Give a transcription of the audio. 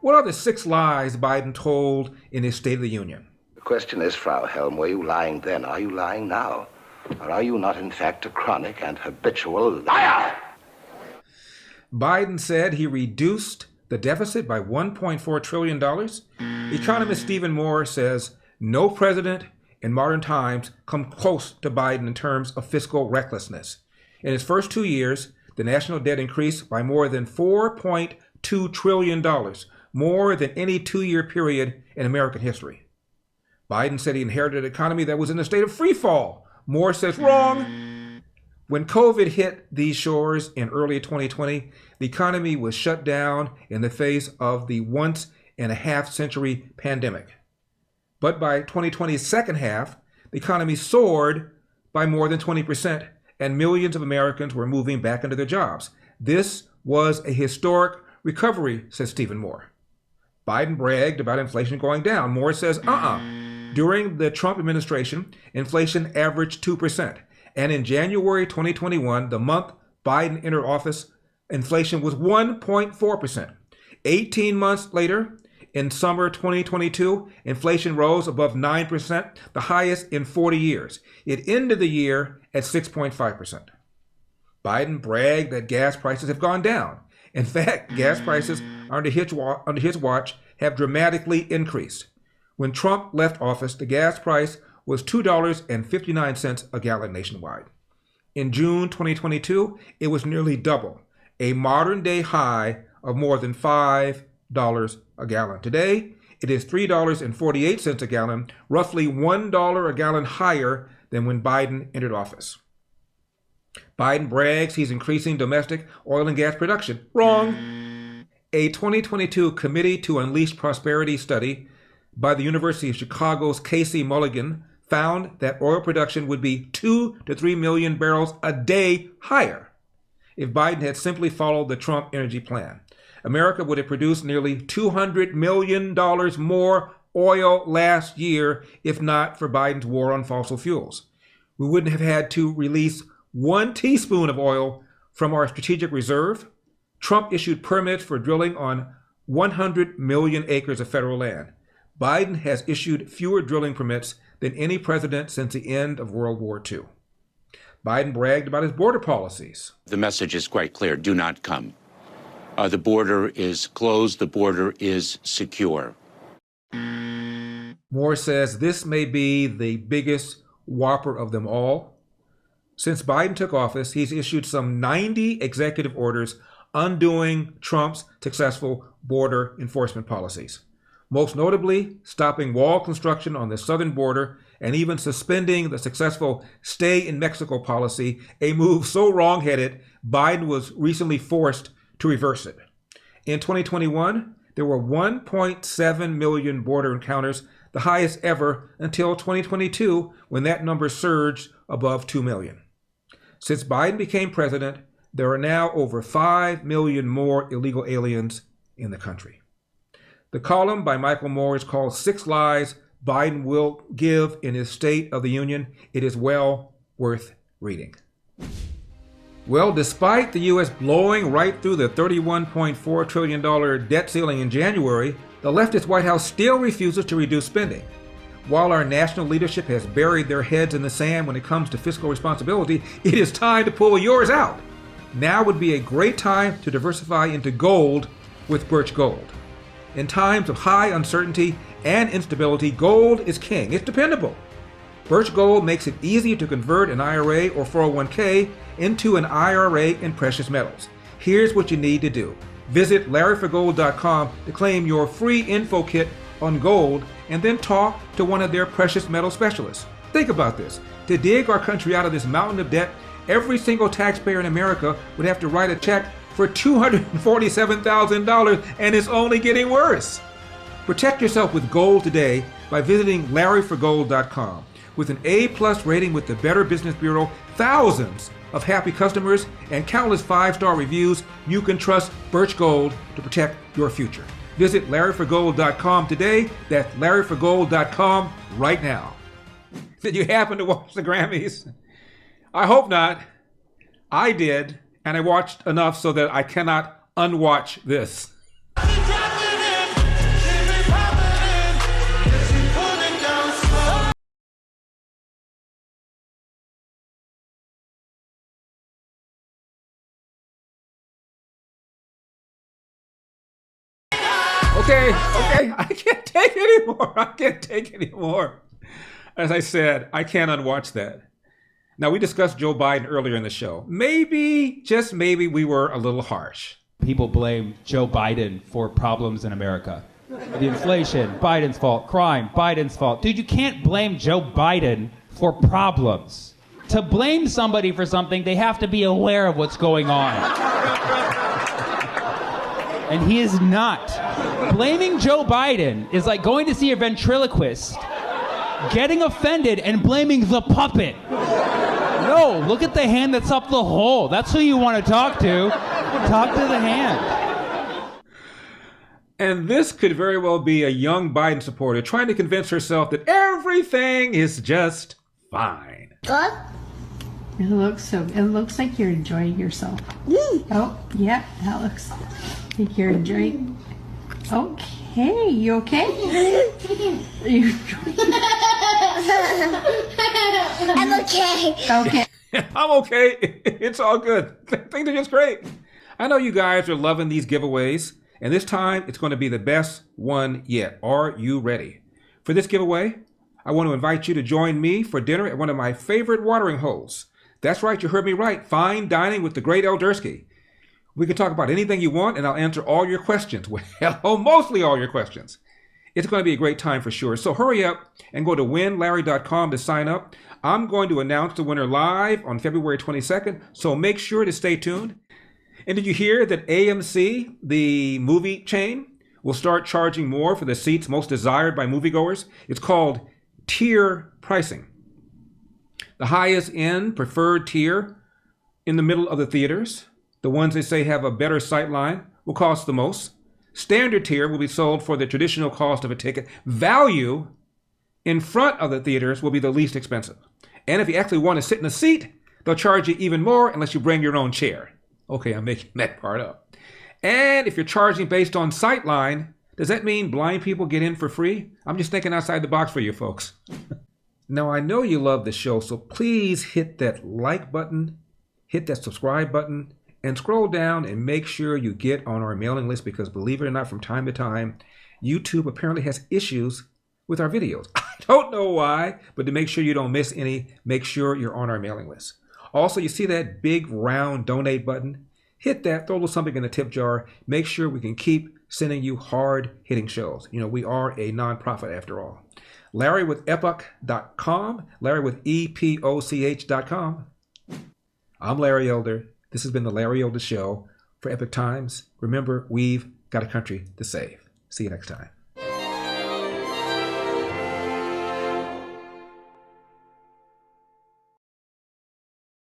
What are the 6 lies Biden told in his State of the Union? The question is, Frau Helm, were you lying then? Are you lying now? Or are you not, in fact, a chronic and habitual liar? Biden said he reduced the deficit by $1.4 trillion. Economist Stephen Moore says no president in modern times come close to Biden in terms of fiscal recklessness. In his first 2 years, the national debt increased by more than $4.2 trillion, more than any 2-year period in American history. Biden said he inherited an economy that was in a state of free fall. Moore says wrong. When COVID hit these shores in early 2020, the economy was shut down in the face of the once-and-a-half-century pandemic. But by 2020's second half, the economy soared by more than 20%, and millions of Americans were moving back into their jobs. This was a historic recovery, says Stephen Moore. Biden bragged about inflation going down. Moore says, During the Trump administration, inflation averaged 2%. And in January 2021, the month Biden entered office, inflation was 1.4%. 18 months later, in summer 2022, inflation rose above 9%, the highest in 40 years. It ended the year at 6.5%. Biden bragged that gas prices have gone down. In fact, gas prices under his watch have dramatically increased. When Trump left office, the gas price was $2.59 a gallon nationwide. In June 2022, it was nearly double, a modern-day high of more than $5 a gallon. Today, it is $3.48 a gallon, roughly $1 a gallon higher than when Biden entered office. Biden brags he's increasing domestic oil and gas production. Wrong. A 2022 Committee to Unleash Prosperity study by the University of Chicago's Casey Mulligan found that oil production would be 2 to 3 million barrels a day higher if Biden had simply followed the Trump energy plan. America would have produced nearly $200 million more oil last year if not for Biden's war on fossil fuels. We wouldn't have had to release 1 teaspoon of oil from our strategic reserve. Trump issued permits for drilling on 100 million acres of federal land. Biden has issued fewer drilling permits than any president since the end of World War II. Biden bragged about his border policies. The message is quite clear. Do not come. The border is closed. The border is secure. Moore says this may be the biggest whopper of them all. Since Biden took office, he's issued some 90 executive orders undoing Trump's successful border enforcement policies. Most notably, stopping wall construction on the southern border and even suspending the successful Stay in Mexico policy, a move so wrong-headed, Biden was recently forced to reverse it. In 2021, there were 1.7 million border encounters, the highest ever until 2022, when that number surged above 2 million. Since Biden became president, there are now over 5 million more illegal aliens in the country. The column by Michael Moore is called 6 Lies Biden Will Give in His State of the Union. It is well worth reading. Well, despite the U.S. blowing right through the $31.4 trillion debt ceiling in January, the leftist White House still refuses to reduce spending. While our national leadership has buried their heads in the sand when it comes to fiscal responsibility, it is time to pull yours out. Now would be a great time to diversify into gold with Birch Gold. In times of high uncertainty and instability, gold is king. It's dependable. Birch Gold makes it easy to convert an IRA or 401k into an IRA in precious metals. Here's what you need to do. Visit LarryForGold.com to claim your free info kit on gold and then talk to one of their precious metal specialists. Think about this. To dig our country out of this mountain of debt, every single taxpayer in America would have to write a check for $247,000, and it's only getting worse. Protect yourself with gold today by visiting LarryForGold.com. With an A+ rating with the Better Business Bureau, thousands of happy customers, and countless 5-star reviews, you can trust Birch Gold to protect your future. Visit LarryForGold.com today. That's LarryForGold.com right now. Did you happen to watch the Grammys? I hope not. I did, and I watched enough so that I cannot unwatch this. Captain Okay, I can't take anymore. I can't take anymore. As I said, I can't unwatch that. Now, we discussed Joe Biden earlier in the show. Maybe, just maybe, we were a little harsh. People blame Joe Biden for problems in America. The inflation, Biden's fault. Crime, Biden's fault. Dude, you can't blame Joe Biden for problems. To blame somebody for something, they have to be aware of what's going on. And he is not. Blaming Joe Biden is like going to see a ventriloquist, getting offended and blaming the puppet. No, look at the hand that's up the hole. That's who you want to talk to. Talk to the hand. And this could very well be a young Biden supporter trying to convince herself that everything is just fine. What? It looks like you're enjoying yourself. Oh, yeah, that looks like you're enjoying. Okay, you okay? You I'm okay. okay? I'm okay. It's all good. Things are just great. I know you guys are loving these giveaways, and this time it's going to be the best one yet. Are you ready? For this giveaway, I want to invite you to join me for dinner at one of my favorite watering holes. That's right, you heard me right. Fine dining with the great Eldersky. We can talk about anything you want, and I'll answer all your questions. Well, mostly all your questions. It's going to be a great time for sure. So hurry up and go to winlarry.com to sign up. I'm going to announce the winner live on February 22nd, so make sure to stay tuned. And did you hear that AMC, the movie chain, will start charging more for the seats most desired by moviegoers? It's called tier pricing. The highest end preferred tier in the middle of the theaters, the ones they say have a better sight line, will cost the most. Standard tier will be sold for the traditional cost of a ticket. Value in front of the theaters will be the least expensive. And if you actually want to sit in a seat, they'll charge you even more unless you bring your own chair. Okay, I'm making that part up. And if you're charging based on sight line, does that mean blind people get in for free? I'm just thinking outside the box for you folks. Now, I know you love the show, so please hit that like button, hit that subscribe button, and scroll down and make sure you get on our mailing list, because believe it or not, from time to time, YouTube apparently has issues with our videos. I don't know why, but to make sure you don't miss any, make sure you're on our mailing list. Also, you see that big round donate button? Hit that, throw a little something in the tip jar. Make sure we can keep sending you hard-hitting shows. You know, we are a nonprofit after all. LarryWithEpoch.com, LarryWithEpoch.com. I'm Larry Elder. This has been the Larry Elder Show for Epoch Times. Remember, we've got a country to save. See you next time.